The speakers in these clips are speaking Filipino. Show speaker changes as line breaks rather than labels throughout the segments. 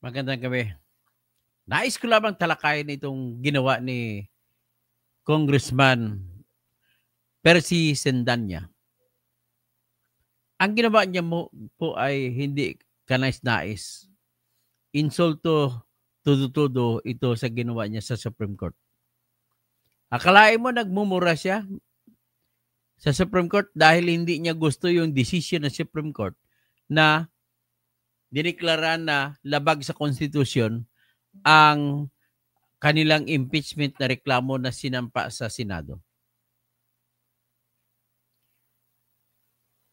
Magandang gabi. Nais ko lamang talakayin itong ginawa ni Congressman Percy Sendanya. Ang ginawa niya po ay hindi kanais-nais. Insulto, tudo-tudo ito sa ginawa niya sa Supreme Court. Akalain mo nagmumura siya sa Supreme Court dahil hindi niya gusto yung decision ng Supreme Court na diniklara na labag sa konstitusyon ang kanilang impeachment na reklamo na sinampa sa Senado.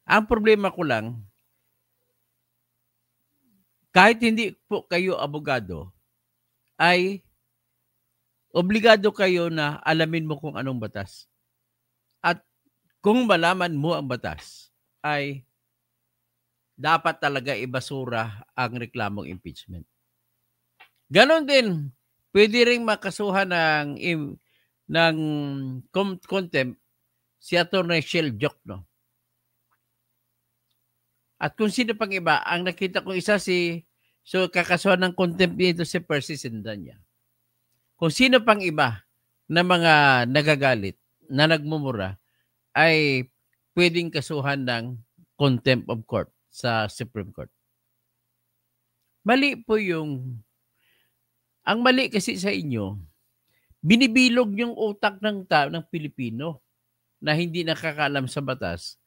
Ang problema ko lang, kahit hindi po kayo abogado, ay obligado kayo na alamin mo kung anong batas. At kung malaman mo ang batas, ay dapat talaga ibasura ang reklamong impeachment. Ganon din, pwede rin makasuhan ng contempt si Atty. Shell Jokno. At kung sino pang iba, ang nakita ko isa so kakasuhan ng contempt dito si Percy Sendanya. Kung sino pang iba na mga nagagalit, na nagmumura, ay pwedeng kasuhan ng contempt of court sa Supreme Court. Mali po ang mali kasi sa inyo, binibilog yung utak ng Pilipino na hindi nakakaalam sa batas.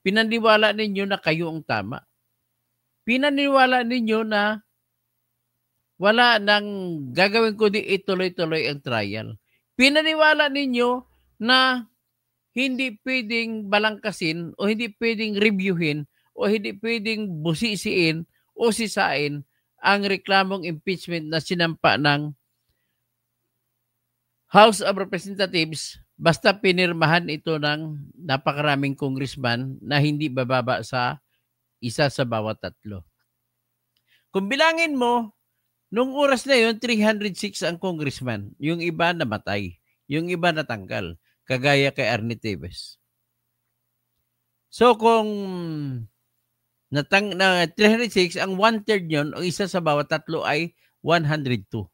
Pinaniwala ninyo na kayo ang tama. Pinaniwala ninyo na wala nang gagawin ko di ituloy-tuloy ang trial. Pinaniwala ninyo na hindi pwedeng balangkasin o hindi pwedeng reviewin o hindi pwedeng busisiin o sisain ang reklamong impeachment na sinampa ng House of Representatives basta pinirmahan ito ng napakaraming congressman na hindi bababa sa isa sa bawat tatlo. Kung bilangin mo, nung oras na yun, 306 ang congressman. Yung iba namatay. Yung iba natanggal. Kagaya kay Arnie Teves. So kung 306, ang 1/3 yun, o isa sa bawat tatlo ay 102.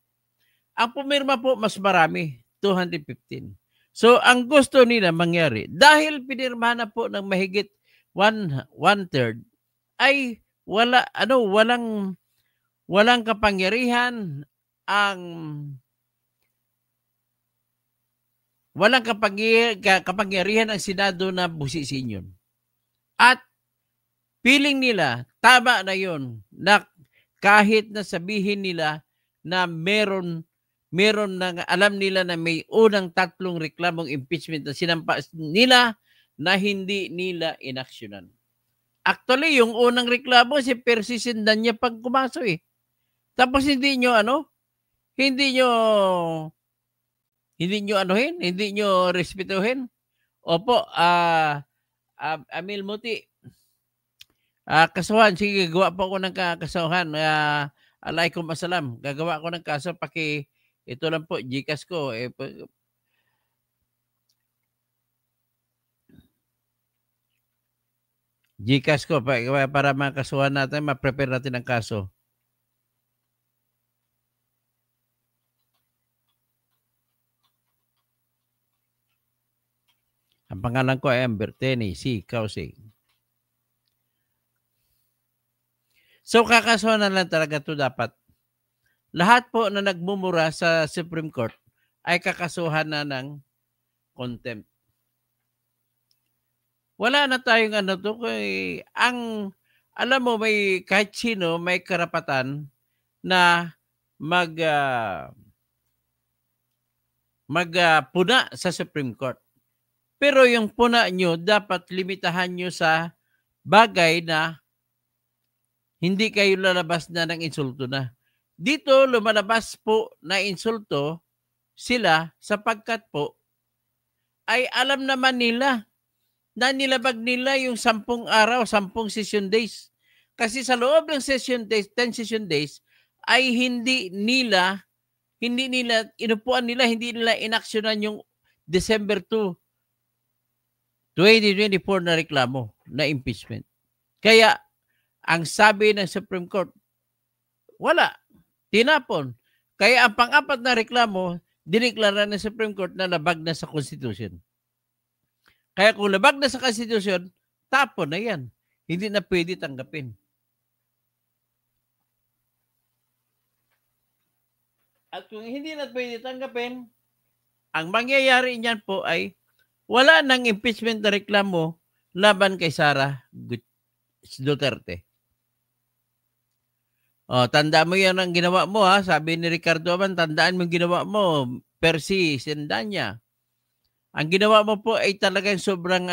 Ang pumirma po mas marami, 215. So ang gusto nila mangyari, dahil pinirmahan na po ng mahigit 1/3, ay walang kapangyarihan ang Senado na busisin yun. At feeling nila, tama na yun, na kahit na sabihin nila na meron na alam nila na may unang 3 reklamong impeachment na sinampa nila na hindi nila inaksyonan. Actually, yung unang reklamo si Percy Sendanya pag kumaso eh. Tapos hindi nyo respetuhin. Opo, Amil Muti, kasuhan, sige, gawa po ako ng kasuhan. Alaikum assalam. Gagawa ko ng kaso, ito lang po, Gcash ko. Gcash ko, para makasuhan natin, ma-prepare natin ang kaso. Ang pangalan ko ay Amberteni C. Kausing. So, kakasuhan na lang talaga ito dapat. Lahat po na nagmumura sa Supreme Court ay kakasuhan na ng contempt. Wala na tayong alam mo, kahit sino may karapatan na magpuna sa Supreme Court. Pero yung puna nyo, dapat limitahan nyo sa bagay na hindi kayo lalabas na ng insulto na. Dito, lumalabas po na insulto sila sapagkat po ay alam naman nila na nilabag nila yung 10 araw, 10 session days. Kasi sa loob ng session days, 10 session days, ay hindi nila inupuan nila, hindi nila inaksyonan yung December 2, 2024 na reklamo na impeachment. Kaya, ang sabi ng Supreme Court, wala. Tinapon. Kaya ang pang-apat na reklamo, diniklara ng Supreme Court na labag na sa Constitution. Kaya kung labag na sa Constitution, tapon na yan. Hindi na pwede tanggapin. At kung hindi na pwede tanggapin, ang mangyayari niyan po ay wala nang impeachment na reklamo laban kay Sara Duterte. O, tanda mo yan ang ginawa mo, ha? Sabi ni Ricardo Aman, tandaan mo yung ginawa mo, Percy Sendanya. Ang ginawa mo po ay talagang sobrang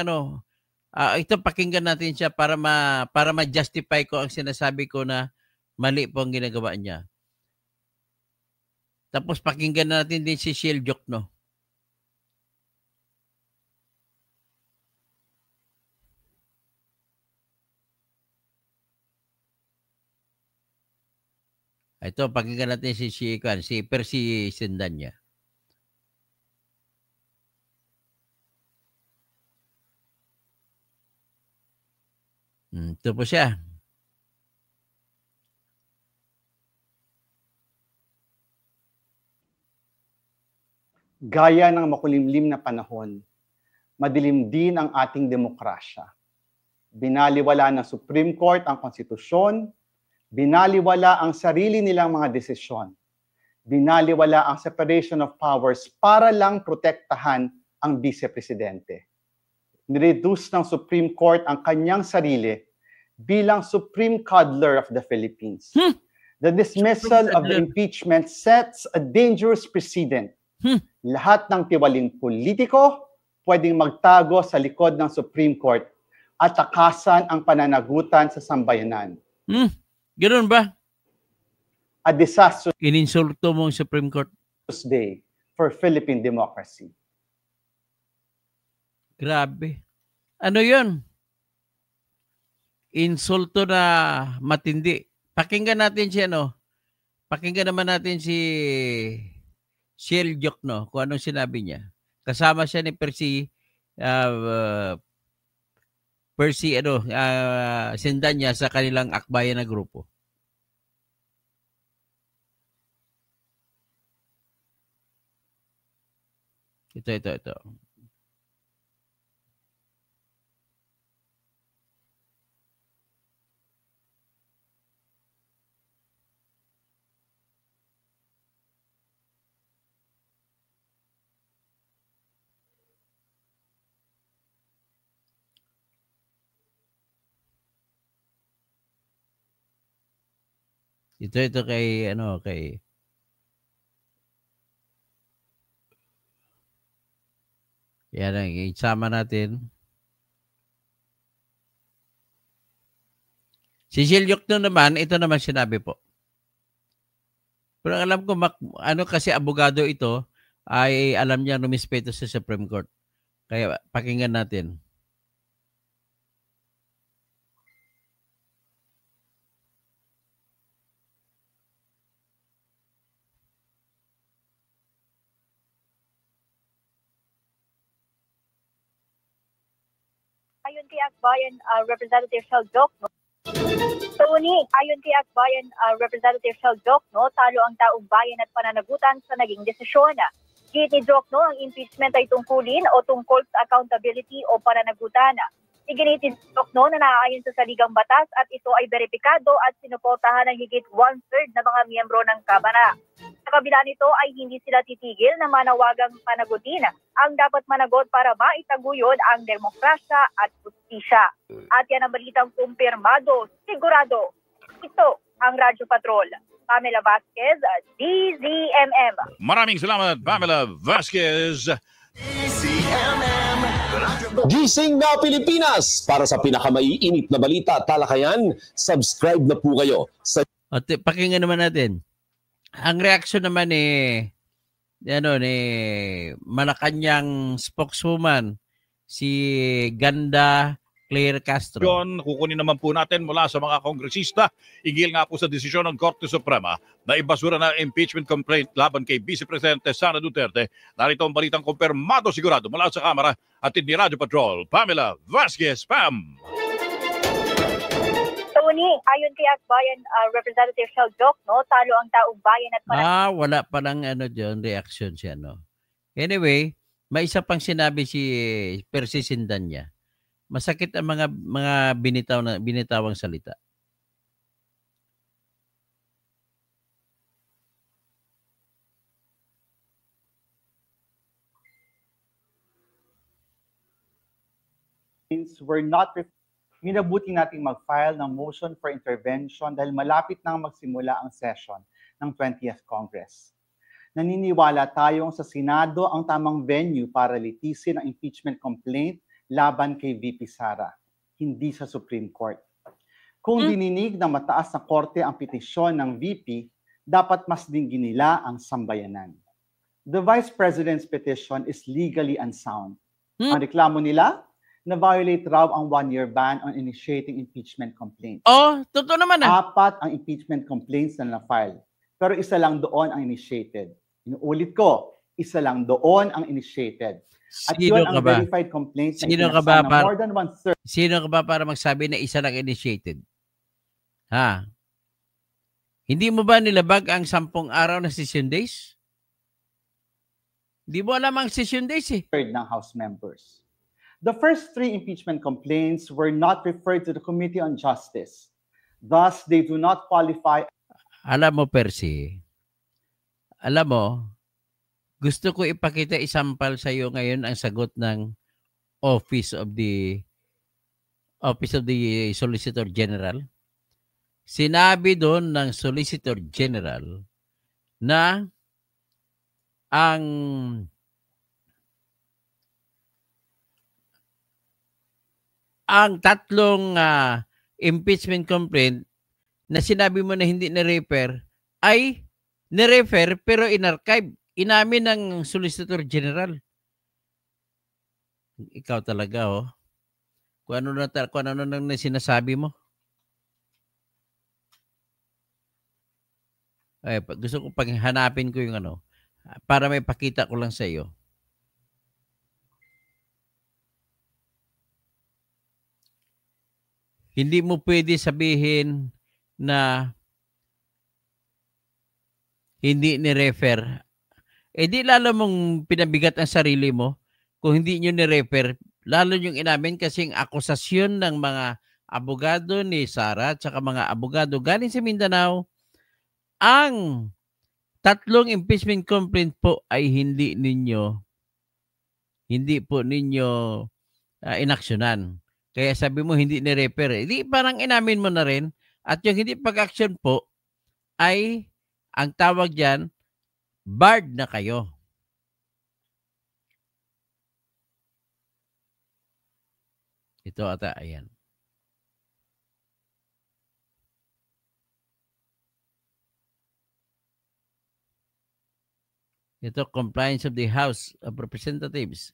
ito pakinggan natin siya para ma-justify ko ang sinasabi ko na mali po ang ginagawa niya. Tapos pakinggan natin din si Shell Jokno. Ito, pakinggan natin si Percy Sendanya. Ito po siya.
Gaya ng makulimlim na panahon, madilim din ang ating demokrasya. Binaliwala ng Supreme Court ang konstitusyon, binaliwala ang sarili nilang mga desisyon, binaliwala ang separation of powers para lang protektahan ang vice-presidente. Nireduce ng Supreme Court ang kanyang sarili bilang Supreme Cuddler of the Philippines. The dismissal of the impeachment sets a dangerous precedent. Lahat ng tiwaling politiko pwedeng magtago sa likod ng Supreme Court at takasan ang pananagutan sa sambayanan.
Ganoon ba?
A disastrous
Ininsulto mo ang Supreme Court.
day for Philippine democracy.
Grabe. Ano yun? Insulto na matindi. Pakinggan natin si Pakinggan naman natin si Shell Jokno kung anong sinabi niya. Kasama siya ni Percy Sendanya sa kanilang akbayan na grupo. Ito. Ito kay yan ang isama natin. Si Silyok naman, ito naman sinabi po. Pero alam ko, kasi abogado ito, ay alam niya rumispeto sa Supreme Court. Kaya pakinggan natin.
Ayon kay Akbayan Representative Shell Jokno, ayon kay Akbayan Representative Shell Jokno, talo ang taong bayan at pananagutan sa naging desisyon. Git ni Jokno, ang impeachment ay tungkulin o tungkol sa accountability o pananagutan. Iginit ni Jokno na naaayon sa saligang batas at ito ay beripikado at sinuportahan ng higit 1/3 na mga miyembro ng Kamara. Sa kabila nito ay hindi sila titigil na manawagang panagutin ang dapat managot para maitaguyod ang demokrasya at justisya. At yan ang balitang kumpirmado, sigurado. Ito ang Radyo Patrol. Pamela Vasquez, DZMM.
Maraming salamat, Pamela Vasquez.
Gising na Pilipinas! Para sa pinakamaiinit na balita at talakayan, subscribe na po kayo sa...
At pakinggan naman natin. Ang reaksyon naman ni Malacanang spokeswoman si Ganda Claire Castro.
Yun, kukunin naman po natin mula sa mga kongresista. Igil nga po sa desisyon ng Korte Suprema na ibasura na impeachment complaint laban kay Vice Presidente Sara Duterte. Narito ang balitang kumpirmado sigurado mula sa Kamara at ni Radyo Patrol, Pamela Vasquez. Pam!
Tony, ayon kay Akbayan Representative Shell Jokno, talo ang taong bayan at
Wala pa lang dyan, reaction siya, no? Anyway, may isa pang sinabi si Percy Sindanya. Masakit ang mga binitawang salita.
Were not minabuti nating mag-file ng motion for intervention dahil malapit nang magsimula ang session ng 20th Congress. Naniniwala tayong sa Senado ang tamang venue para litisin ang impeachment complaint laban kay VP Sara, hindi sa Supreme Court. Kung dininig ng mataas na korte ang petisyon ng VP, dapat mas dinggin nila ang sambayanan. The Vice President's petition is legally unsound. Ang reklamo nila, na-violate raw ang 1-year ban on initiating impeachment complaints.
Totoo naman
4 ang impeachment complaints na na-file. Pero isa lang doon ang initiated. Inuulit ko, isa lang doon ang initiated. At yun ang verified complaints na itinaksa na more than 1/3.
Sino ka ba para magsabi na isa lang initiated? Ha? Hindi mo ba nilabag ang 10 araw na session days? Hindi mo alam ang session days
ng House members. The first 3 impeachment complaints were not referred to the Committee on Justice. Thus, they do not qualify.
Alam mo, Percy, gusto ko ipakita isampal sa iyo ngayon ang sagot ng Office of the Solicitor General. Sinabi doon ng Solicitor General na ang 3 impeachment complaint na sinabi mo na hindi na-refer ay na-refer pero in-archive. Inamin ng Solicitor General. Ikaw talaga, Kung ano na sinasabi mo. Gusto ko paghanapin ko yung para may pakita ko lang sa iyo. Hindi mo pwede sabihin na hindi ni-refer. Di lalo mong pinabigat ang sarili mo kung hindi nyo ni-refer. Lalo yung inamin kasing akusasyon ng mga abogado ni Sara at saka mga abogado galing sa Mindanao. Ang 3 impeachment complaint po ay hindi po ninyo inaksyonan. Kaya sabi mo hindi ni-refer. Di parang inamin mo na rin. At yung hindi pag-action po ay ang tawag dyan, barred na kayo. Ito ata, ayan. Ito, compliance of the House of Representatives.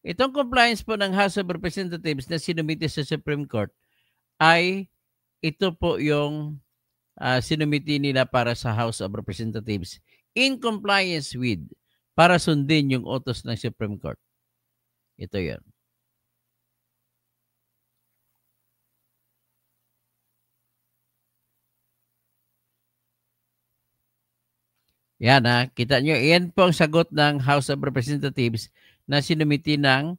Itong compliance po ng House of Representatives na sinumite sa Supreme Court ay ito po yung sinumite nila para sa House of Representatives in compliance with para sundin yung utos ng Supreme Court. Ito yun. Yan kita nyo. Yan po ang sagot ng House of Representatives na sinumiti ng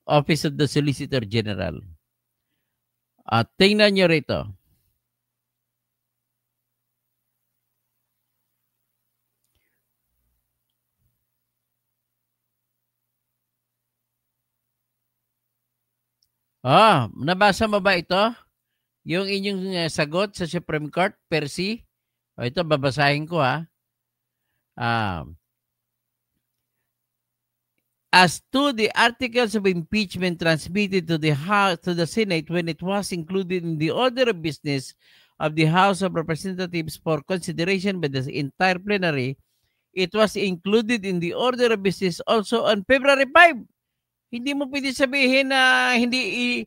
Office of the Solicitor General. At tingnan nyo rito. Nabasa mo ba ito? Yung inyong sagot sa Supreme Court, Percy? Ito, babasahin ko As to the articles of impeachment transmitted to the Senate when it was included in the order of business of the House of Representatives for consideration by the entire plenary, it was included in the order of business also on February 5. Hindi mo pwede sabihin na hindi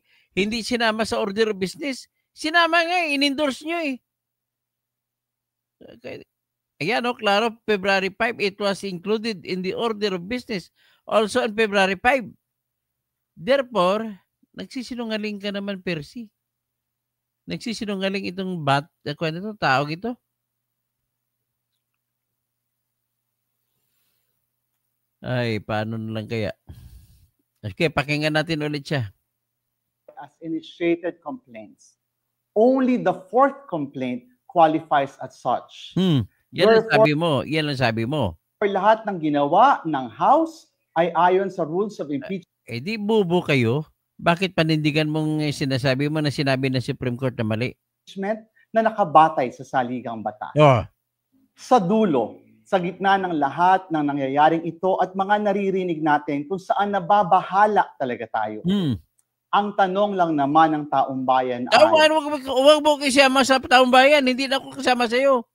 sinama sa order of business. Sinama nga, in-endorse nyo Ayan, klaro, February 5, it was included in the order of business. Also on February 5. Therefore, Nagsisinungaling ka naman, Percy. Nagsisinungaling itong kwento ito, tao ito. Ay, paano na lang kaya? Okay, pakinggan natin ulit siya.
As initiated complaints. Only the fourth complaint qualifies as such.
Yan ang sabi mo. Yan ang sabi mo.
Lahat ng ginawa ng House ay ayon sa rules of impeachment.
Di bubo kayo. Bakit panindigan mong sinasabi mo na sinabi ng Supreme Court na mali?
Na nakabatay sa saligang batas. Sa dulo, sa gitna ng lahat ng nangyayaring ito at mga naririnig natin kung saan nababahala talaga tayo. Ang tanong lang naman ng taong bayan ay,
huwag mo kasama sa taong bayan. Hindi na ako kasama sa iyo.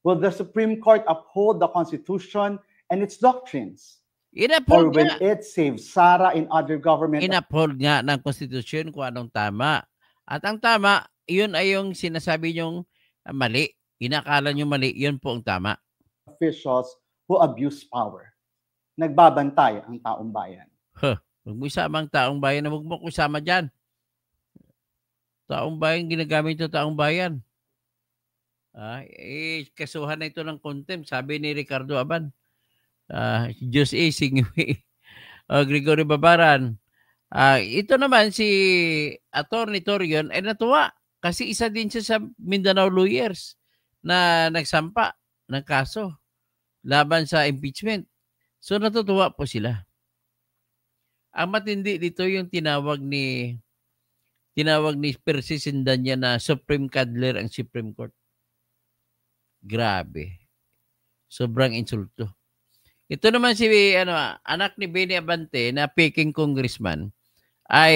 Will the Supreme Court uphold the Constitution and its doctrines?
Inuphold
or will it save Sara in other government?
Inuphold nga ng Constitution kung anong tama. At ang tama, yun ay yung sinasabi nyong mali. Inakala nyo mali, yun po ang tama.
Officials who abuse power. Nagbabantay ang taong bayan.
Huwag mo isama ang taong bayan na huwag mo isama dyan. Taong bayan, ginagamit ito taong bayan. Kasuhan na ito ng contempt, sabi ni Ricardo Aban. Diyos Singwe, Gregory Babaran. Ito naman si Attorney Torion ay natuwa kasi isa din siya sa Mindanao lawyers na nagsampa ng kaso laban sa impeachment. So natutuwa po sila. Ang matindi dito yung tinawag ni Percy Sindanya na Supreme Cuddler ang Supreme Court. Grabe. Sobrang insulto. Ito naman si anak ni Benny Abante na Peking congressman ay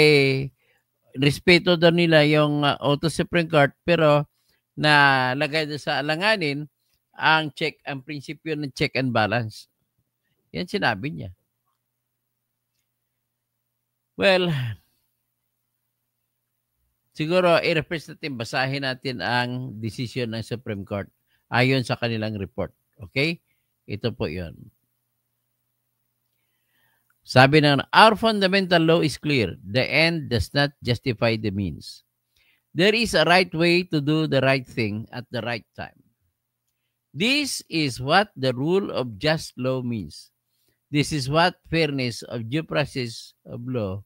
respeto daw nila yung auto Supreme Court pero nalagay sa alanganin ang prinsipyo ng check and balance. Yan sinabi niya. Well, siguro i-representative basahin natin ang decision ng Supreme Court ayon sa kanilang report. Okay? Ito po 'yon. Sabi na, our fundamental law is clear. The end does not justify the means. There is a right way to do the right thing at the right time. This is what the rule of just law means. This is what fairness of due process of law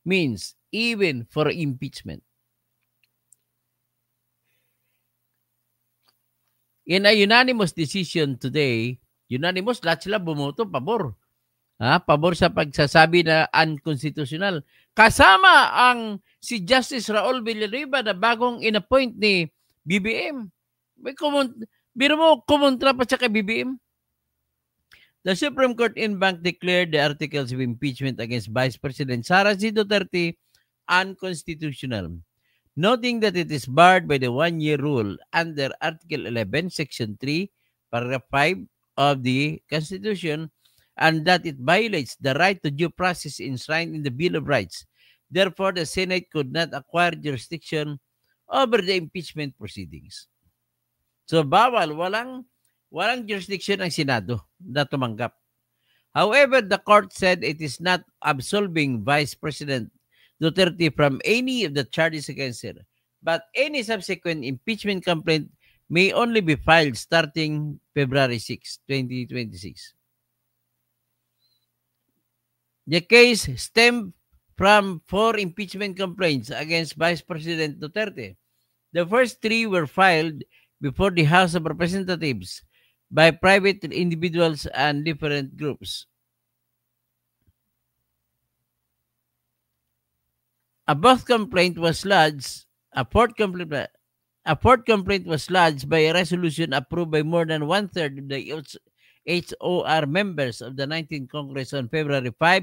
means, even for impeachment. In a unanimous decision today, lahat sila bumoto pabor. Pabor sa pagsasabi na unconstitutional. Kasama ang si Justice Raul Villanueva na bagong inappoint ni BBM. Biro mo, kumontra pa siya kay BBM. The Supreme Court in bank declared the articles of impeachment against Vice President Sara C. Duterte unconstitutional, noting that it is barred by the one-year rule under Article 11, Section 3, Paragraph 5 of the Constitution, and that it violates the right to due process enshrined in the Bill of Rights. Therefore, the Senate could not acquire jurisdiction over the impeachment proceedings. So, walang jurisdiction ang Senado na tumanggap. However, the court said it is not absolving Vice President Duterte from any of the charges against her, but any subsequent impeachment complaint may only be filed starting February 6, 2026. The case stemmed from 4 impeachment complaints against Vice President Duterte. The first 3 were filed before the House of Representatives by private individuals and different groups. A fourth complaint was lodged by a resolution approved by more than one-third of the HOR members of the 19th Congress on February 5,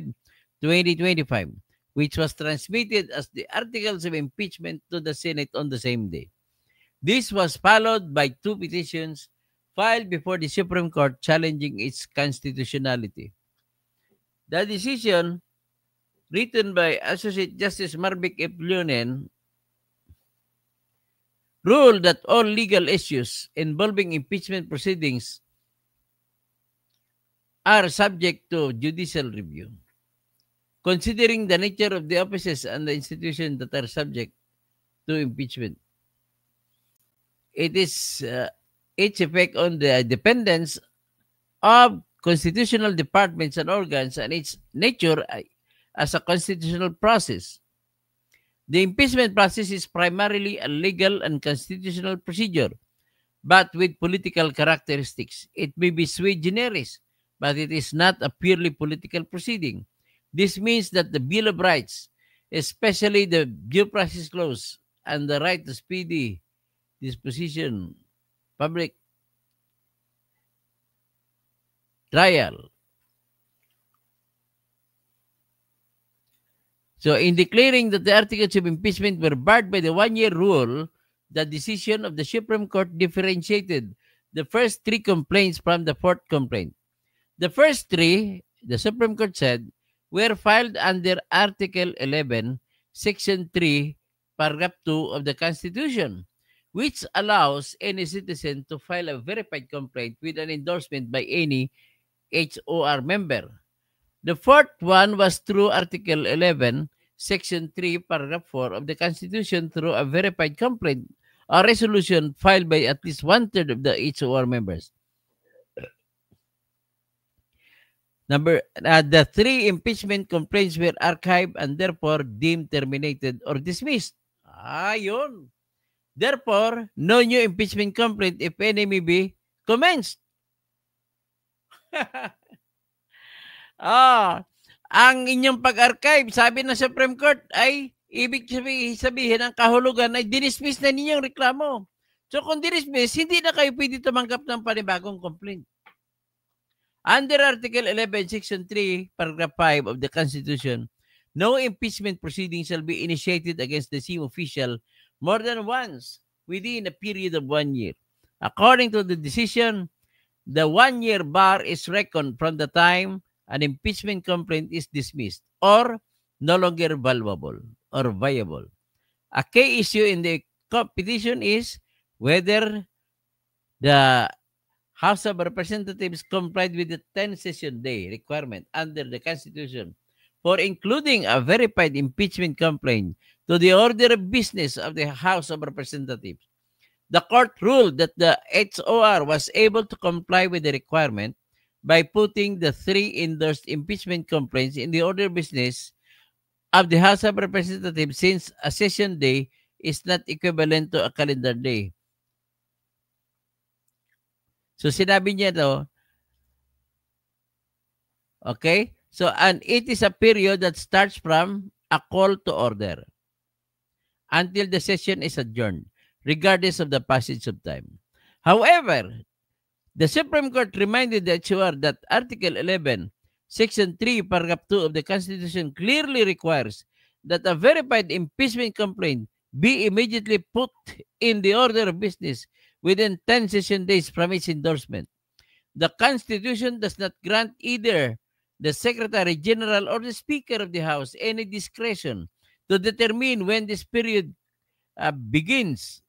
2025, which was transmitted as the articles of impeachment to the Senate on the same day. This was followed by 2 petitions filed before the Supreme Court challenging its constitutionality. The decision, written by Associate Justice Marvick F. Lunen, ruled that all legal issues involving impeachment proceedings are subject to judicial review. considering the nature of the offices and the institutions that are subject to impeachment. It is its effect on the dependence of constitutional departments and organs and its nature as a constitutional process. The impeachment process is primarily a legal and constitutional procedure, but with political characteristics. It may be sui generis, but it is not a purely political proceeding. This means that the Bill of Rights, especially the Due Process Clause and the right to speedy disposition, public trial. So in declaring that the articles of impeachment were barred by the one-year rule, the decision of the Supreme Court differentiated the first three complaints from the fourth complaint. The first three, the Supreme Court said, were filed under Article 11, Section 3, Paragraph 2 of the Constitution, which allows any citizen to file a verified complaint with an endorsement by any HOR member. The fourth one was through Article 11, Section 3, Paragraph 4 of the Constitution through a verified complaint or resolution filed by at least one-third of the HOR members. The three impeachment complaints were archived and therefore deemed terminated or dismissed. Yun. Therefore, no new impeachment complaint, if any, may be commenced. Ang inyong pag-archive, sabi ng Supreme Court, ay ibig sabihin ang kahulugan ay dinismiss na ninyong reklamo. So kung dinismiss, hindi na kayo pwede tumanggap ng panibagong complaint. Under Article 11, Section 3, Paragraph 5 of the Constitution, no impeachment proceedings shall be initiated against the same official more than once within a period of 1 year. According to the decision, the 1-year bar is reckoned from the time an impeachment complaint is dismissed or no longer valuable or viable. A key issue in the petition is whether the House of Representatives complied with the 10-session day requirement under the Constitution for including a verified impeachment complaint to the order of business of the House of Representatives. The court ruled that the HOR was able to comply with the requirement by putting the three endorsed impeachment complaints in the order of business of the House of Representatives since a session day is not equivalent to a calendar day. So sinabi niya to, okay? So, and it is a period that starts from a call to order until the session is adjourned, regardless of the passage of time. However, the Supreme Court reminded the HOR that Article 11, Section 3, Paragraph 2 of the Constitution clearly requires that a verified impeachment complaint be immediately put in the order of business within 10 session days from its endorsement. The Constitution does not grant either the Secretary General or the Speaker of the House any discretion to determine when this period begins.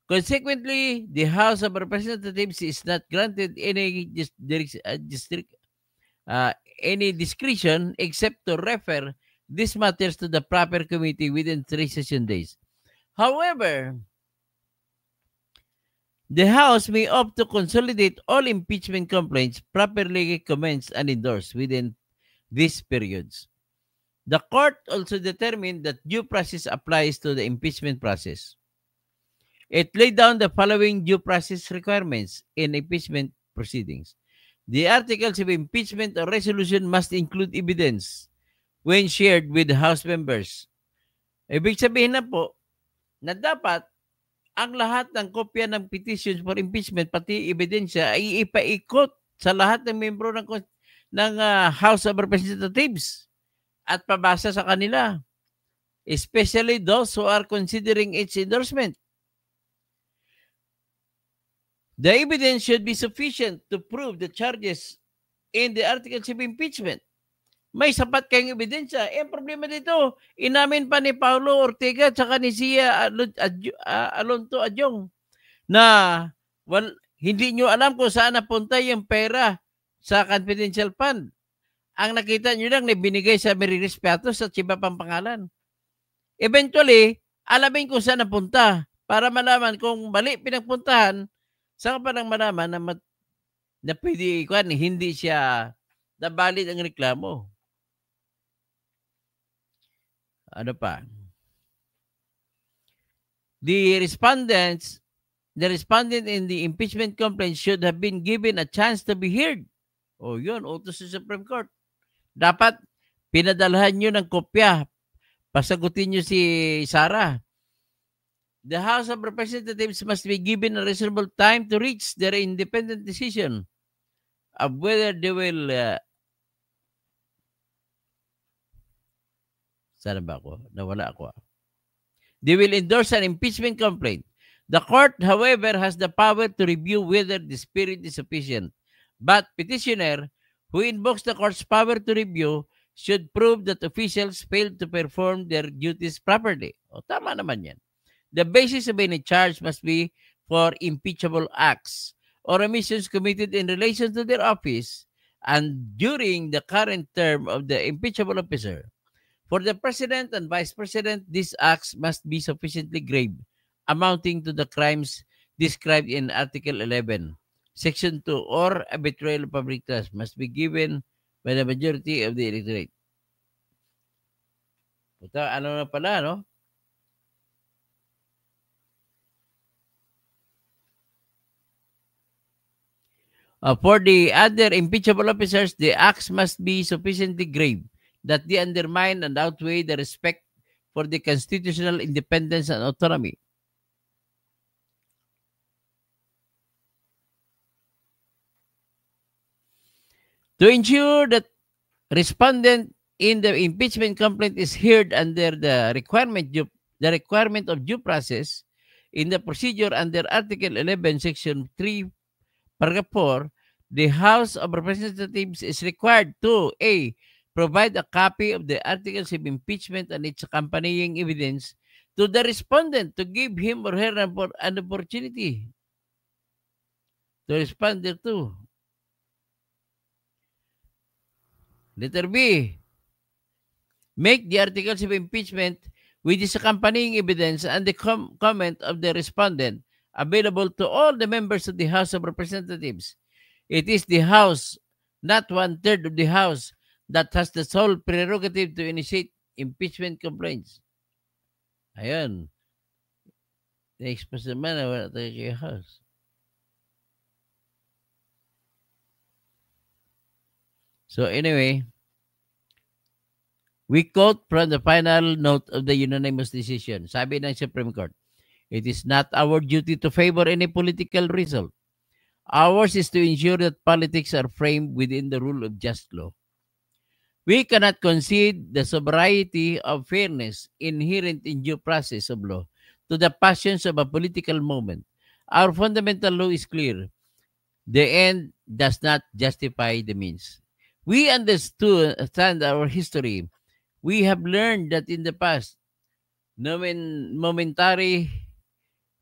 Consequently, the House of Representatives is not granted any discretion except to refer these matters to the proper committee within 3 session days. However, the House may opt to consolidate all impeachment complaints properly commenced and endorsed within these periods. The court also determined that due process applies to the impeachment process. It laid down the following due process requirements in impeachment proceedings. The articles of impeachment or resolution must include evidence when shared with the House members. Ibig sabihin na po na dapat ang lahat ng kopya ng petitions for impeachment, pati ebidensya, ay ipaikot sa lahat ng membro ng House of Representatives at pabasa sa kanila, especially those who are considering its endorsement. The evidence should be sufficient to prove the charges in the articles of impeachment. May sapat kayong ebidensya. Ang problema dito, inamin pa ni Paulo Ortega at saka ni Sia Alonto Adyong na hindi nyo alam kung saan napunta yung pera sa confidential fund. ang nakita nyo lang na binigay sa Meriris Piatos at iba pang pangalan. Eventually, alamin kung saan napunta para malaman kung mali pinagpuntahan, saan pa lang malaman na pwede hindi siya nabalid ang reklamo. Ano pa? The respondent in the impeachment complaint should have been given a chance to be heard. O yun, utos sa Supreme Court. Dapat pinadalhan nyo ng kopya. Pasagutin nyo si Sara. The House of Representatives must be given a reasonable time to reach their independent decision of whether they will sana ba ako? Nawala ako. They will endorse an impeachment complaint. The court, however, has the power to review whether the spirit is sufficient. But petitioner, who invokes the court's power to review, should prove that officials failed to perform their duties properly. O, tama naman yan. The basis of any charge must be for impeachable acts or omissions committed in relation to their office and during the current term of the impeachable officer. For the President and Vice President, these acts must be sufficiently grave, amounting to the crimes described in Article 11, Section 2, or a betrayal of public trust must be given by the majority of the electorate. Puta, ano na pala, no? For the other impeachable officers, the acts must be sufficiently grave that they undermine and outweigh the respect for the constitutional independence and autonomy. To ensure that respondent in the impeachment complaint is heard under the requirement of due process in the procedure under Article 11, Section 3, Paragraph 4, the House of Representatives is required to A. Provide a copy of the articles of impeachment and its accompanying evidence to the respondent to give him or her an opportunity to respond thereto. Letter B. Make the articles of impeachment with its accompanying evidence and the comment of the respondent available to all the members of the House of Representatives. It is the House, not 1/3 of the House, that has the sole prerogative to initiate impeachment complaints. Ayun. Na-expose naman na wala tayo kay House. So anyway, we quote from the final note of the unanimous decision. Sabi ng Supreme Court, it is not our duty to favor any political result. Ours is to ensure that politics are framed within the rule of just law. We cannot concede the sobriety of fairness inherent in due process of law to the passions of a political moment. Our fundamental law is clear. The end does not justify the means. We understand our history. We have learned that in the past, momentary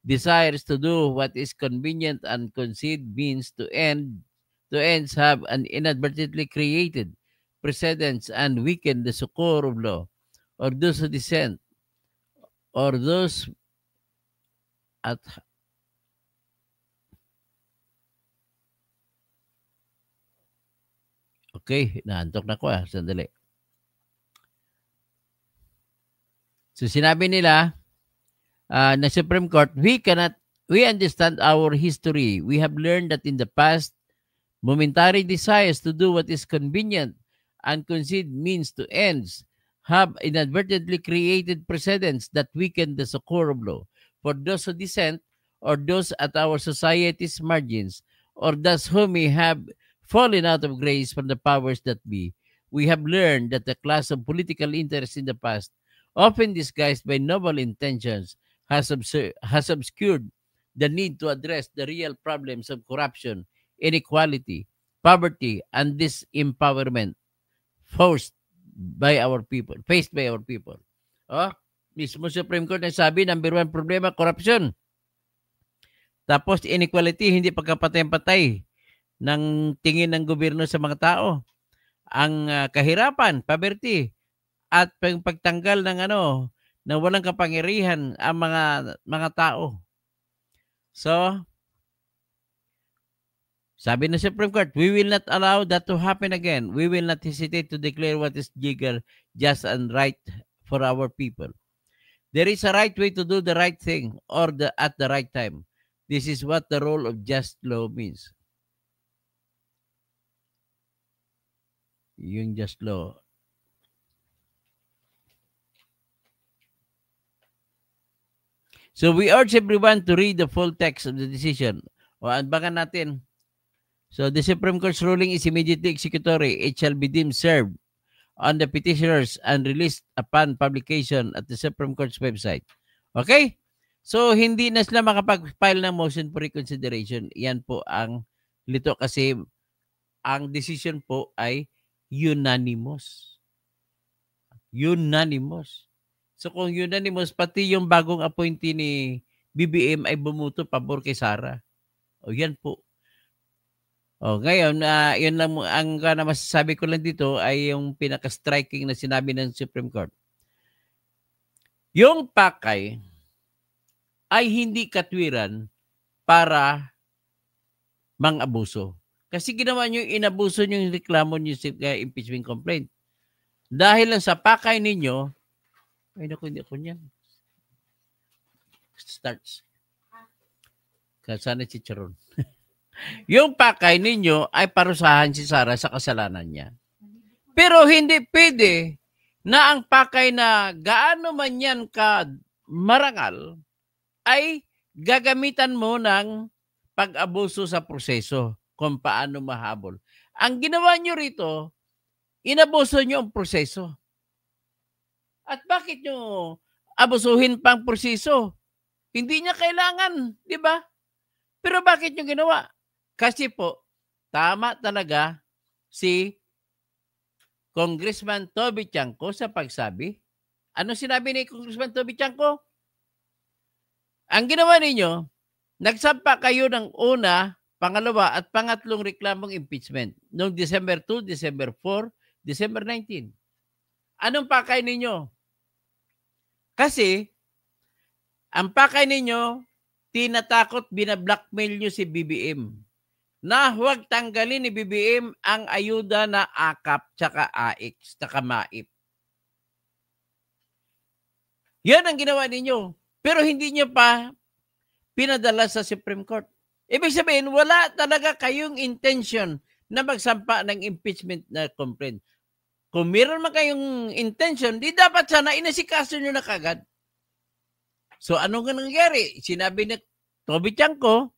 desires to do what is convenient and concede means to ends have inadvertently created precedents and weaken the succor of law, or those who dissent, or those at okay, naantok na ko sandali. So sinabi nila na Supreme Court, we understand our history. We have learned that in the past, momentary desires to do what is convenient and concede means to ends have inadvertently created precedents that weaken the succor of law. For those who dissent, or those at our society's margins, or those who may have fallen out of grace from the powers that be, we have learned that the class of political interests in the past, often disguised by noble intentions, has obscured the need to address the real problems of corruption, inequality, poverty, and disempowerment faced by our people. Oh, mismo Supreme Court na sabi, number 1 problema, corruption. Tapos inequality, hindi pagkapatay-patay ng tingin ng gobyerno sa mga tao. ang kahirapan, poverty, at pagtanggal ng na walang kapangyarihan ang mga tao. So, sabi ng Supreme Court, we will not allow that to happen again. We will not hesitate to declare what is legal, just, and right for our people. There is a right way to do the right thing or at the right time. This is what the role of just law means. Yung just law. So we urge everyone to read the full text of the decision. O abangan natin. So the Supreme Court's ruling is immediately executory. It shall be deemed served on the petitioners and released upon publication at the Supreme Court's website. Okay? So hindi na sila makapag-file ng motion for reconsideration. Yan po ang lito kasi ang decision po ay unanimous. Unanimous. So kung unanimous, pati yung bagong appointee ni BBM ay bumuto pabor kay Sara. O yan po. O ngayon, yun lang ang masasabi ko lang dito ay yung pinaka-striking na sinabi ng Supreme Court. Yung pakay ay hindi katwiran para mang-abuso. Kasi ginawa nyo, inabuso nyo yung reklamo nyo sa impeachment complaint. Dahil lang sa pakay ninyo, ay naku, hindi ako niyan. Starts. Sana si Charon. Yung pakay ninyo ay parusahan si Sara sa kasalanan niya. Pero hindi pwede na ang pakay na gaano man yan ka marangal ay gagamitan mo ng pag-abuso sa proseso kung paano mahabol. Ang ginawa nyo rito, inabuso nyo ang proseso. At bakit nyo abusuhin pang proseso? Hindi niya kailangan, di ba? Pero bakit nyo ginawa? Kasi po, tama talaga si Congressman Toby Chanco sa pagsabi. Ano sinabi ni Congressman Toby Chanco? Ang ginawa ninyo, nagsampa kayo ng una, pangalawa at pangatlong reklamong impeachment noong December 2, December 4, December 19. Anong pakay ninyo? Kasi, ang pakay ninyo, tinatakot, binablockmail nyo si BBM na huwag tanggalin ni BBM ang ayuda na AKAP, tsaka AX, tsaka MAIP. Yan ang ginawa ninyo. Pero hindi nyo pa pinadala sa Supreme Court. Ibig sabihin, wala talaga kayong intention na magsampa ng impeachment na complaint. Kung meron man kayong intention, di dapat sana inasikaso nyo na kagad. So, anong nangyari? Sinabi ni Toby Chanco,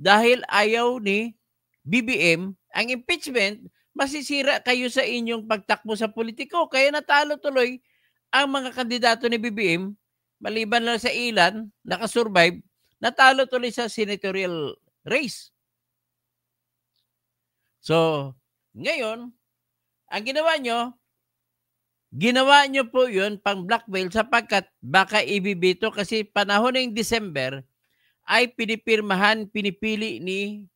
dahil ayaw ni BBM ang impeachment, masisira kayo sa inyong pagtakbo sa politiko. Kaya natalo tuloy ang mga kandidato ni BBM, maliban lang sa ilan, nakasurvive, natalo tuloy sa senatorial race. So, ngayon, ang ginawa nyo po yun pang blackmail sapagkat baka ibibito kasi panahon ng December ay pinipili ni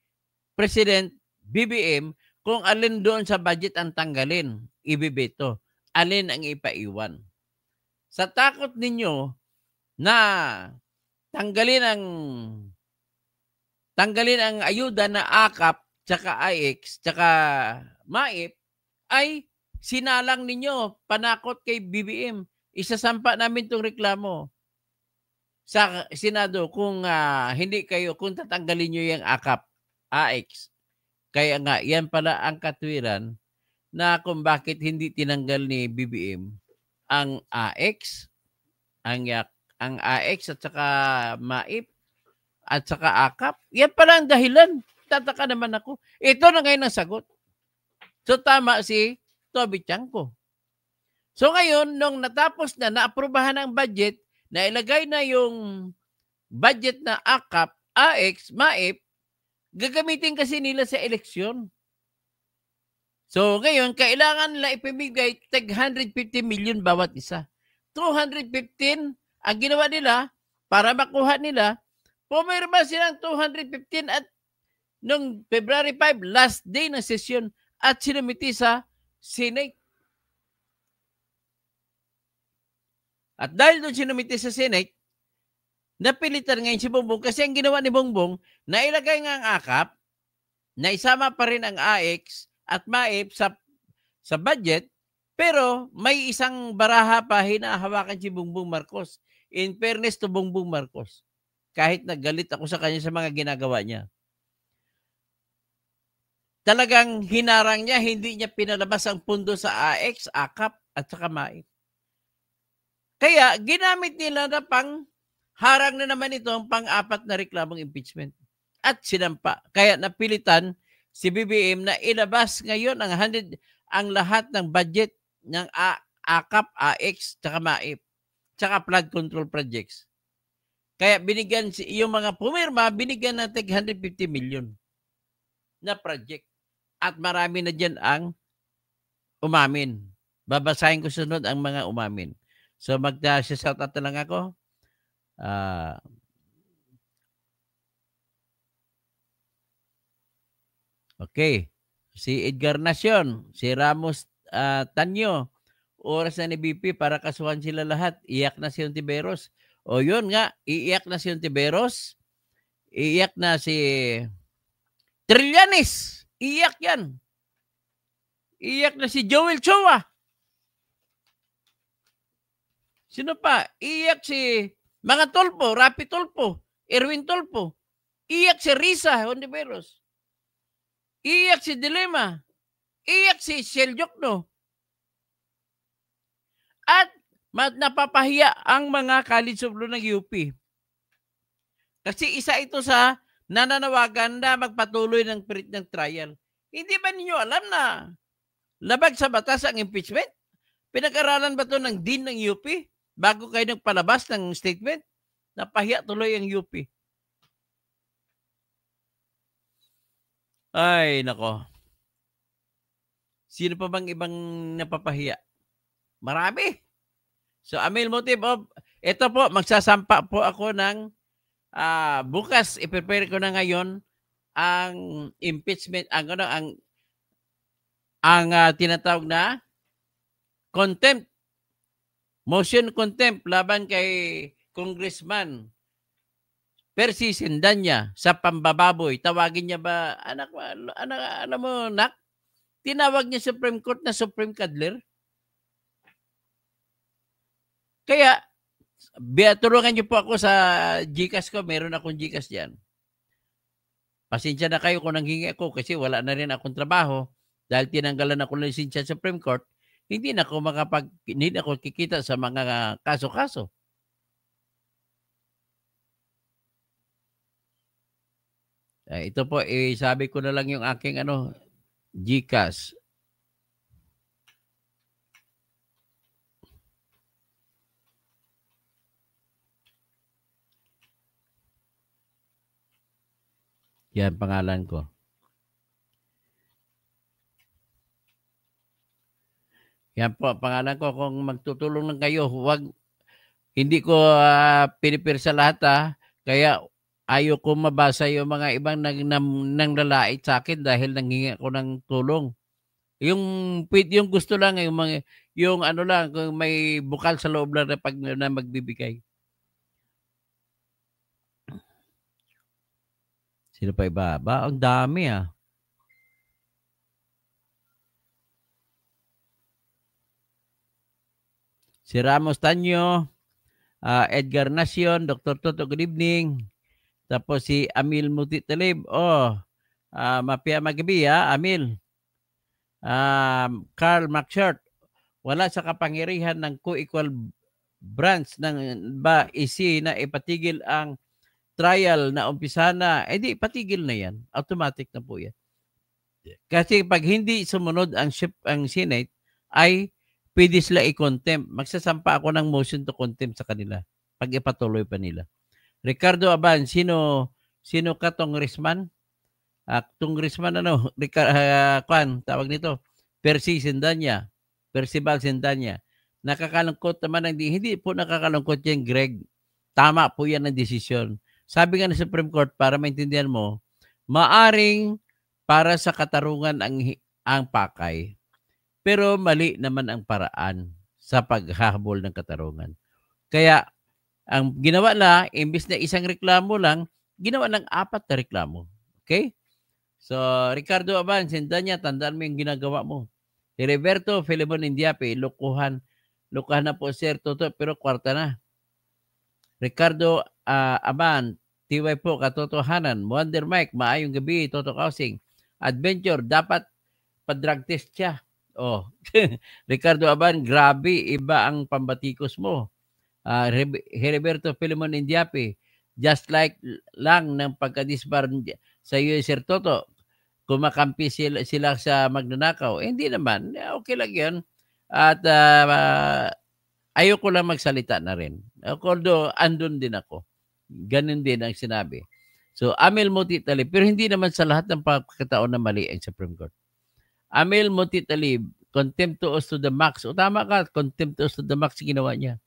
President BBM kung alin doon sa budget ang tanggalin, ibibito, alin ang ipaiwan. Sa takot ninyo na tanggalin ang ayuda na AKAP, tsaka IX, tsaka MAIP, ay sinalang ninyo, panakot kay BBM. Isasampa namin itong reklamo sa Senado kung kung tatanggalin nyo yung AKAP, AX. Kaya nga, yan pala ang katwiran na kung bakit hindi tinanggal ni BBM ang AX, ang AX at saka MAIP at saka AKAP. Yan pala ang dahilan. Tataka naman ako. Ito na ngayon ang sagot. So tama si Toby Chanco. So ngayon, nung natapos na, naaprubahan ang budget, na ilagay na yung budget na AKAP, AX, MAIP, gagamitin kasi nila sa eleksyon. So ngayon, kailangan nila ipimigay tag 150 million bawat isa. 215 ang ginawa nila para makuha nila. Pumirma silang 215 at nung February 5, last day ng session at sinumiti sa Senate. At dahil doon sinumite sa Senate, napilitan ngayon si Bongbong kasi ang ginawa ni Bongbong, nailagay nga ang AKAP, na isama pa rin ang AX at MAIP sa budget, pero may isang baraha pa hinahawakan si Bongbong Marcos. In fairness to Bongbong Marcos, kahit naggalit ako sa kanya sa mga ginagawa niya, talagang hinarang niya, hindi niya pinalabas ang pundo sa AX, AKAP at saka MAIP. Kaya ginamit nila na pang harang na naman ito ang pang-apat na reklamong impeachment at sinampa. Kaya napilitan si BBM na ilabas ngayon ang lahat ng budget ng AKAP, AX, tsaka MAIP, tsaka flood control projects. Kaya binigyan yung mga pumirma, binigyan ng 150 million na project. At marami na dyan ang umamin. Babasahin ko sunod ang mga umamin. So mag-shout out na lang ako. Okay. Si Edgar Nacion, si Ramos Tanyo, oras na ni BP para kasuhan sila lahat. Iyak na si Ontiveros. O yun nga, iiyak na si Ontiveros. Iiyak na si Trillanes. Iiyak yan. Iiyak na si Joel Choa. Sino pa? Iiyak si mga Tolpo, Rapi Tolpo, Erwin Tolpo. Iiyak si Risa Ontiveros. Iiyak si Dilema. Iiyak si Seljokno. At napapahiya ang mga college of law ng UP. Kasi isa ito sa nananawagan na magpatuloy ng trial. Hindi ba ninyo alam na labag sa batas ang impeachment? Pinag-aralan ba ito ng dean ng UP bago kayo nagpalabas ng statement? Napahiya tuloy ang UP. Ay, nako. Sino pa bang ibang napapahiya? Marami. So, Amil Motive of, ito po, magsasampa po ako ng bukas, i-prepare ko na ngayon ang impeachment, ang tinatawag na contempt, motion contempt laban kay Congressman Percy Sendanya sa pambababoy. Tawagin niya ba, alam mo, nak? Tinawag niya Supreme Court na Supreme Cuddler. Kaya, tulungan niyo po ako sa GCash ko. Meron akong GCash diyan. Pasensya na kayo kung nanghingi ako kasi wala na rin akong trabaho. Dahil tinanggalan ako ng lisensya sa Supreme Court, hindi na ako kikita sa mga kaso-kaso. Ito po, sabi ko na lang yung aking GCash. Yan pangalan ko. Yan po pangalan ko. Kung magtutulong lang kayo, hindi ko pinipir sa lahat Kaya ayaw ko mabasa yung mga ibang nang lalait sa akin dahil nanghingi ako ng tulong. Yung gusto lang, yung lang, kung may bukal sa loob lang na magbibigay. Sino pa iba? Ang dami Si Ramos Tanyo, Edgar Nacion, Dr. Toto, good evening. Tapos si Amil Mutitalib, mapia magabi Amil. Carl McShort, wala sa kapangyarihan ng co-equal branch ng IC na ipatigil ang trial na umpisa na, di patigil na yan. Automatic na po yan. Kasi pag hindi sumunod ang Senate, ay pwede sila i-contempt. Magsasampa ako ng motion to contempt sa kanila pag ipatuloy pa nila. Ricardo Aban, sino ka congressman? Congressman tawag nito, Percival Sendanya. Nakakalungkot naman, hindi po nakakalungkot yan, Greg. Tama po yan ang desisyon. Sabi nga ng Supreme Court, para maintindihan mo, maaring para sa katarungan ang pakay. Pero mali naman ang paraan sa paghahabol ng katarungan. Kaya ang ginawa na, imbis na isang reklamo lang, ginawa ng 4 na reklamo. Okay? So, Ricardo Aban, Sendanya, tandaan mo yung ginagawa mo. Heriberto Filemon Indiape, lukuhan na po sir, toto, pero kwarta na. Ricardo Aban, TY po, katotohanan. Wonder Mike, maayong gabi, Toto Kausing. Adventure, dapat pa-drug test siya. Oh, Ricardo Aban, grabe, iba ang pambatikos mo. Heriberto Filemon Indiape, just like lang ng pagkadisbar sa iyo, Sir Toto, kumakampi sila sa magnanakaw. Hindi naman, okay lang yan. At ayoko lang magsalita na rin. Although, andun din ako. Ganun din ang sinabi. So, Amel Motitalib, pero hindi naman sa lahat ng pagkakataon na mali ang Supreme Court. Amel Motitalib, contemptuous to the max. O tama ka, contemptuous to the max ginawa niya.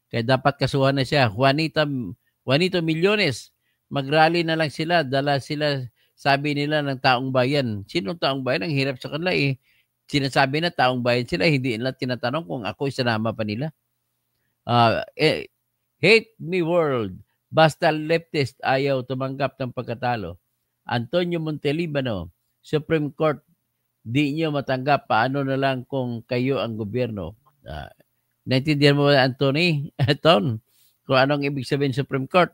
Kaya dapat kasuhan na siya. Juanito Millones, mag-rally na lang sila. Dala sila, sabi nila, ng taong bayan. Sinong taong bayan? Ang hirap sa kanila eh. Sinasabi na taong bayan sila, hindi nila tinatanong kung ako isanama pa nila. Hate me world. Basta leftist ayaw tumanggap ng pagkatalo. Antonio Montelibano, Supreme Court, di nyo matanggap. Paano na lang kung kayo ang gobyerno? Naintindihan mo, Anthony? Ton, kung anong ibig sabihin Supreme Court?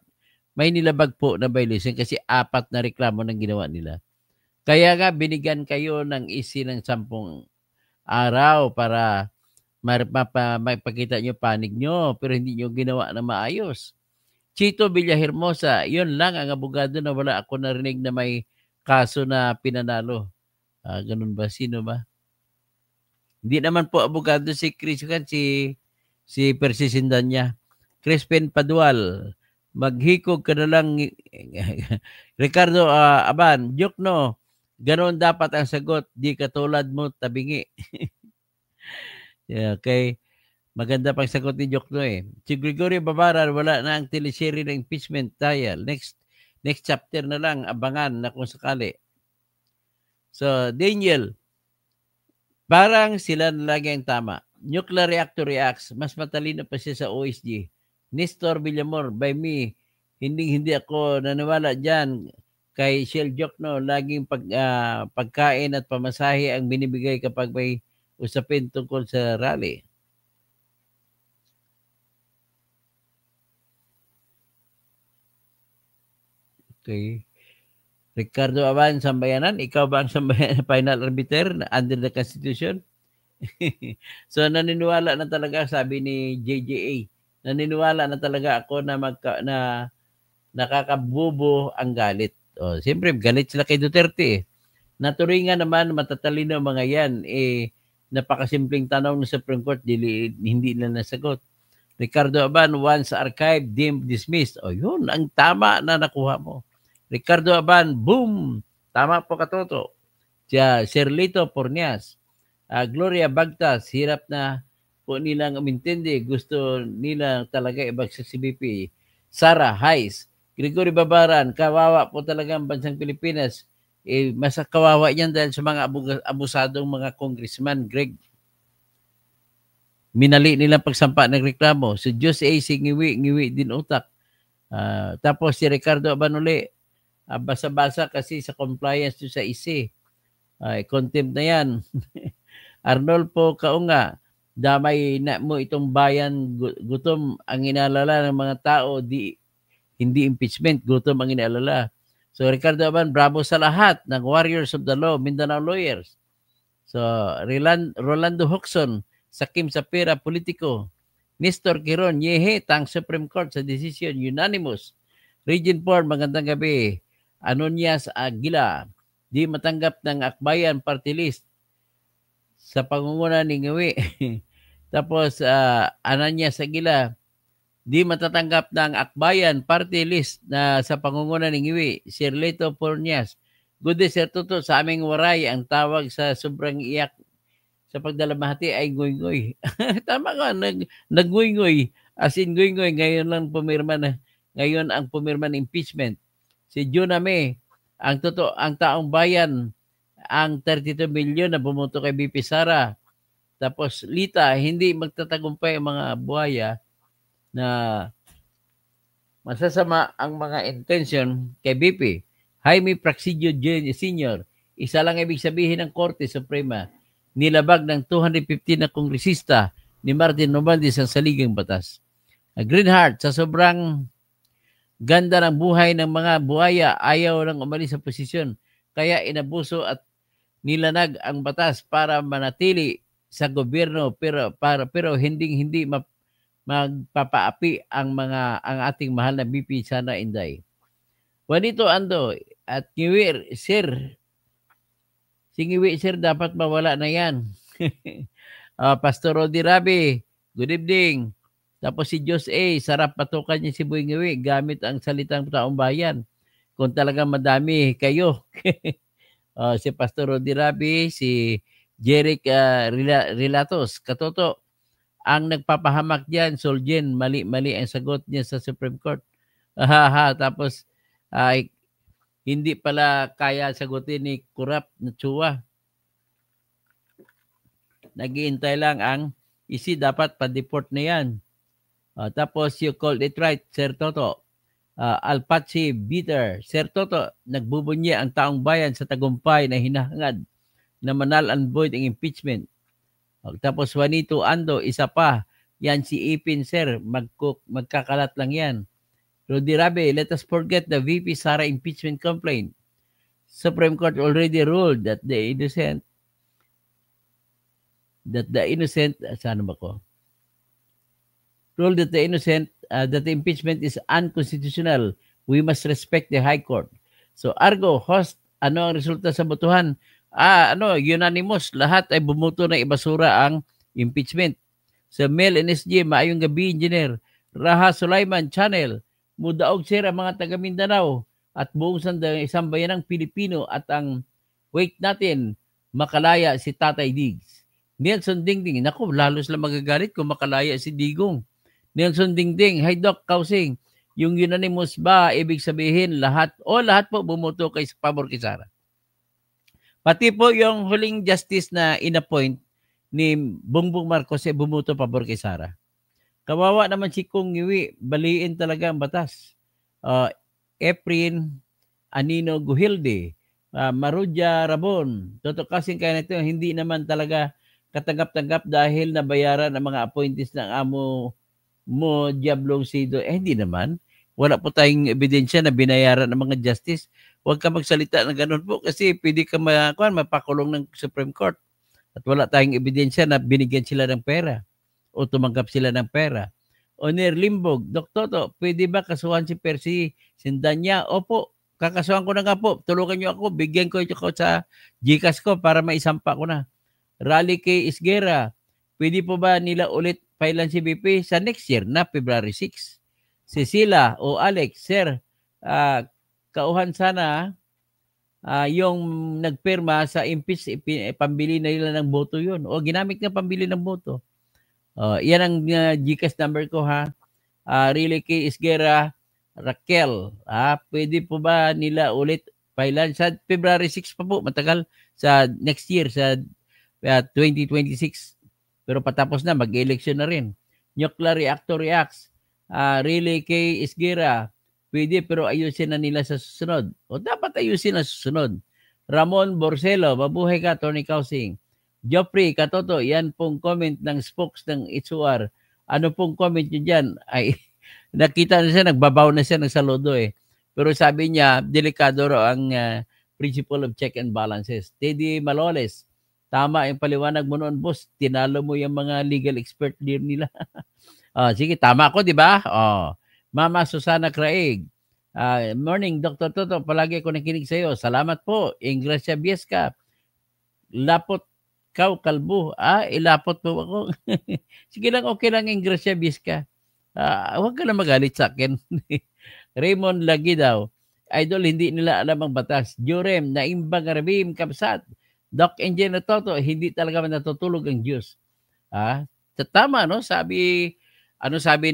May nilabag po na violation kasi 4 na reklamo ng ginawa nila. Kaya nga, binigyan kayo ng isi ng 10 araw para mapakita nyo panig nyo, pero hindi nyo ginawa na maayos. Chito Villahermosa, yun lang ang abogado na wala ako narinig na may kaso na pinanalo. Ganun ba? Sino ba? Hindi naman po abogado si Chris, si Percy Sindanya. Crispin Padual, maghikog ka na lang. Ricardo Aban, joke no, ganoon dapat ang sagot, di katulad mo tabingi. Okay. Maganda pang sagot ni Jokno eh. Si Gregorio Babaran, wala na ang teleserye ng impeachment trial. Next chapter na lang, abangan na kung sakali. So, Daniel, parang sila na lagi ang tama. Nuclear reactor reacts, mas matalino pa siya sa OSG. Nestor Villamor, by me, hindi ako naniwala dyan kay Shell Jokno. Laging pagkain at pamasahe ang binibigay kapag may usapin tungkol sa rally. Okay. Ricardo Aban, sambayanan. Ikaw ba ang final arbiter under the Constitution? So, naniniwala na talaga, sabi ni JJA, naniniwala na talaga ako na nakakabubo ang galit. Siyempre, galit sila kay Duterte. Naturingan naman, matatalino mga yan. Napakasimpleng tanong ng Supreme Court, hindi nila nasagot. Ricardo Aban, once archived, deemed dismissed. Yun, ang tama na nakuha mo. Ricardo Aban, boom! Tama po katoto. Sir Lito Pornias, Gloria Bagtas, hirap na po nilang umintindi. Gusto nila talaga ibagsak si BP. Sarah Hayes, Gregory Babaran, kawawa po talaga ang bansang Pilipinas. Mas kawawa yan dahil sa mga abusadong mga congressman, Greg. Minali nilang pagsampa ng reklamo. Si Diyos si ngiwi din utak. Tapos si Ricardo Aban uli, basa-basa kasi sa compliance sa isi. Contempt na yan. Arnolfo Kaunga, damay na mo itong bayan, gutom ang inalala ng mga tao, hindi impeachment, gutom ang inalala. So Ricardo Aban, bravo sa lahat ng warriors of the law, Mindanao lawyers. So Rolando Hoxon, Sakim Sapira, politiko. Nestor Quiron, yehe, tang Supreme Court sa decision, unanimous. Regine Ford, magandang gabi. Anonias Aguila, di matanggap ng Akbayan Party List sa pangunguna ni Ngiwi. Tapos, Ananias Aguila, di matatanggap ng Akbayan Party List na sa pangunguna ni Ngiwi. Sir Lito Pornias, good day, Sir Tuto, sa aming waray, ang tawag sa sobrang iyak sa pagdalamahati ay ngoy-ngoy. Tama ka, nag-ngoy-ngoy. As in ngoy-ngoy, ngayon ang pumirma ng impeachment. Si Juname, ang taong bayan, ang 32 milyon na bumoto kay BP Sara, Tapos Lita, hindi magtatagumpay ang mga buhaya na masasama ang mga intention kay BP. Jaime Praxidio Sr., isa lang ibig sabihin ng Korte Suprema, nilabag ng 250 na kongresista ni Martin Romualdez ang saligang batas. Greenheart, sa sobrang ganda ng buhay ng mga buhaya, ayaw lang umalis sa posisyon. Kaya inabuso at nilanag ang batas para manatili sa gobyerno pero hindi magpapaapi ang ating mahal na BP Sara Inday. Juanito Ando at Ngiwi Sir. Si Ngiwi Sir dapat mawala na yan. Pastor Rodi Rabi, good evening. Tapos si Diyos A, sarap patukan niya si Boy Ngiwi gamit ang salitang taong bayan. Kung talagang madami kayo. Si Pastor Rodi Rabi, si Jeric Relatos, katoto. Ang nagpapahamak diyan, Soljen, mali ang sagot niya sa Supreme Court. Tapos hindi pala kaya sagutin ni Kurap na Chua. Naghihintay lang ang isi, dapat pa-deport na yan. Tapos you called it right, Sir Toto. Alpachi Bitter, Sir Toto, nagbubunyi ang taong bayan sa tagumpay na hinahangad na manal and void ang impeachment. Tapos Juanito Ando, isa pa, yan si Ipin, Sir, magkakalat lang yan. Rudy Rabe, let us forget the VP Sara impeachment complaint. Supreme Court already ruled that the innocent, saan ba ko? Ruled that the innocent, that the impeachment is unconstitutional. We must respect the High Court. So, Argo, host, ano ang resulta sa botohan? Unanimous. Lahat ay bumuto na ibasura ang impeachment. Sa Mel NSG, maayong gabi, Engineer. Raha Sulaiman Channel, mudaog sir ang mga taga Mindanao at buong sambayanang Pilipino at ang wait natin, makalaya si Tatay Diggs. Nelson Dingding, naku, lalo sila magagalit kung makalaya si Digong. Nelson Dingding, hi Doc Kausing, yung unanimous ba, ibig sabihin lahat po bumuto kay pabor kay Sara. Pati po yung huling justice na inappoint ni Bongbong Marcos bumuto pabor kay Sara. Kawawa naman si Kung Ngiwi, baliin talaga ang batas. Efrin Anino Guhilde, Marudya Rabon, Toto kasing kaya nito, hindi naman talaga katanggap-tanggap dahil nabayaran ang mga appointees ng amo mo, Diablong Sido. Hindi naman. Wala po tayong ebidensya na binayaran ng mga justice. Huwag ka magsalita ng ganun po kasi pwede ka mapakulong ng Supreme Court. At wala tayong ebidensya na binigyan sila ng pera o tumanggap sila ng pera. Oner Limbog, Dok Toto, pwede ba kasuhan si Percy Sindanya? Opo, kakasuhan ko na nga po. Tulungan niyo ako, bigyan ko ito sa GCash ko para maisampa ko na. Rally K. Isguera, pwede po ba nila ulit filean si BP sa next year na February 6? Cecilia o Alex, Sir, kauhan sana yung nagpirma sa impeach, pambili na nila ng boto yun. O ginamit na pambili ng boto. Yan ang GCash number ko ha. Really K. Isguera, Raquel, pwede po ba nila ulit filean sa February 6 pa po, matagal sa next year, sa 2026. Pero patapos na, mag-election na rin. Nuclear Reactor Reacts, Really K. Isguera, pwede pero ayusin na nila sa susunod. O dapat ayusin na susunod. Ramon Borcelo, mabuhay ka, Tony Kausing. Joffrey Katoto, yan pong comment ng spokes ng Itsuar. Ano pong comment nyo dyan? Ay, nakita na siya, nagbabaw na siya ng saludo eh. Pero sabi niya, delikado raw ang principle of check and balances. Teddy Maloles, tama yung paliwanag mo noon, boss. Tinalo mo yung mga legal expert din nila. Sige, tama ako, di ba? Mama Susana Craig. Morning, Dr. Toto. Palagi ako nakinig sa iyo. Salamat po. Ingracia Biesca. Lapot Kau Kalbo. Ilapot po ako. Sige lang, okay lang, Ingracia Biesca. Huwag ka na magalit sa akin. Raymond Lagi daw. Idol, hindi nila alam ang batas. Jurem, Naimbang Rabim Kapsat. Doc Engineer Toto, hindi talaga natutulog ang Diyos. Tama, no? Sabi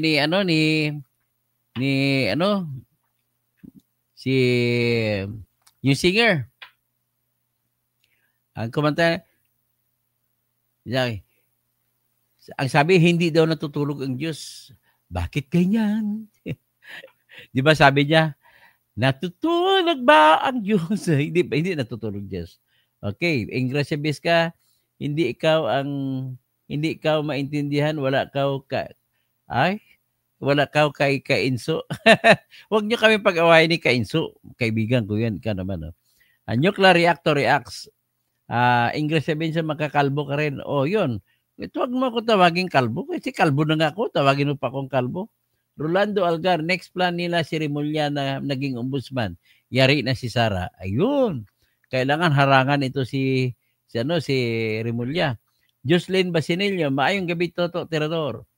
ni si yung singer. Ang kumanta, Ang sabi, hindi daw natutulog ang Diyos. Bakit ganyan? Di ba sabi niya, natutulog ba ang Diyos? hindi natutulog Diyos. Okay, Ingrasya Bisca, hindi ikaw maintindihan, wala kay Kainso. Huwag niyo kami pag-awayin ni Kainso. Kaibigan ko yan, ka naman. No? A nuclear reactor reacts. English sabihin sa makakalbo ka rin. Yun. Huwag mo ako tawagin kalbo. Kasi kalbo na nga ako. Tawagin mo pa akong kalbo. Rolando Algar, next plan nila si Remulla na naging ombudsman. Yari na si Sara. Ayun. Kailangan harangan ito si Remulla. Jocelyn Basinillo, maayong gabi Toto Tirador.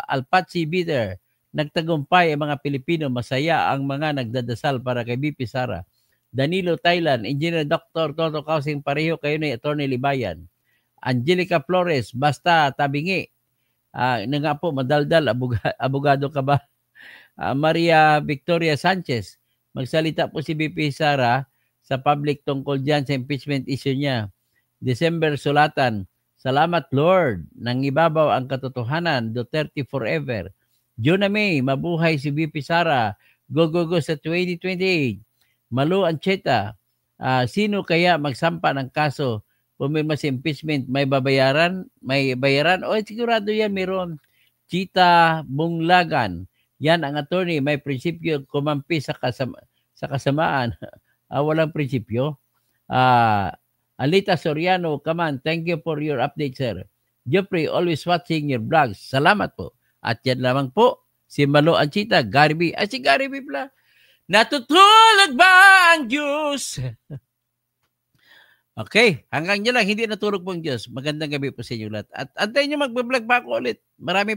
Alpaci Bitter, nagtagumpay ang mga Pilipino, masaya ang mga nagdadasal para kay BP Sara. Danilo Thailand, Engineer Dr. Toto Kausing, pareho kayo ni Attorney Libayan. Angelica Flores, basta tabingi. Na po, madaldal, abogado ka ba? Maria Victoria Sanchez, magsalita po si BP Sara sa public tungkol dyan sa impeachment issue niya. December Sulatan, salamat Lord, nang ibabaw ang katotohanan, Duterte forever. Juna May, mabuhay si BP Sara, go sa 2028. Malu Ancheta, sino kaya magsampa ng kaso? Pumirma sa impeachment, may bayaran? Sigurado yan, meron. Chita Bunglagan, yan ang attorney, may prinsipyo, kumampi sa kasamaan. Walang prinsipyo. Alita Soriano, come on, thank you for your update, sir. Jeffrey, always watching your vlogs. Salamat po. At yan lamang po, si Malu Anchita, Gary B. Si Gary B pala. Natutulog ba ang Diyos? Okay, hanggang nyo lang, hindi natulog po ang Diyos. Magandang gabi po sa inyo lahat. At antayin nyo, magbablog pa ako ulit. Marami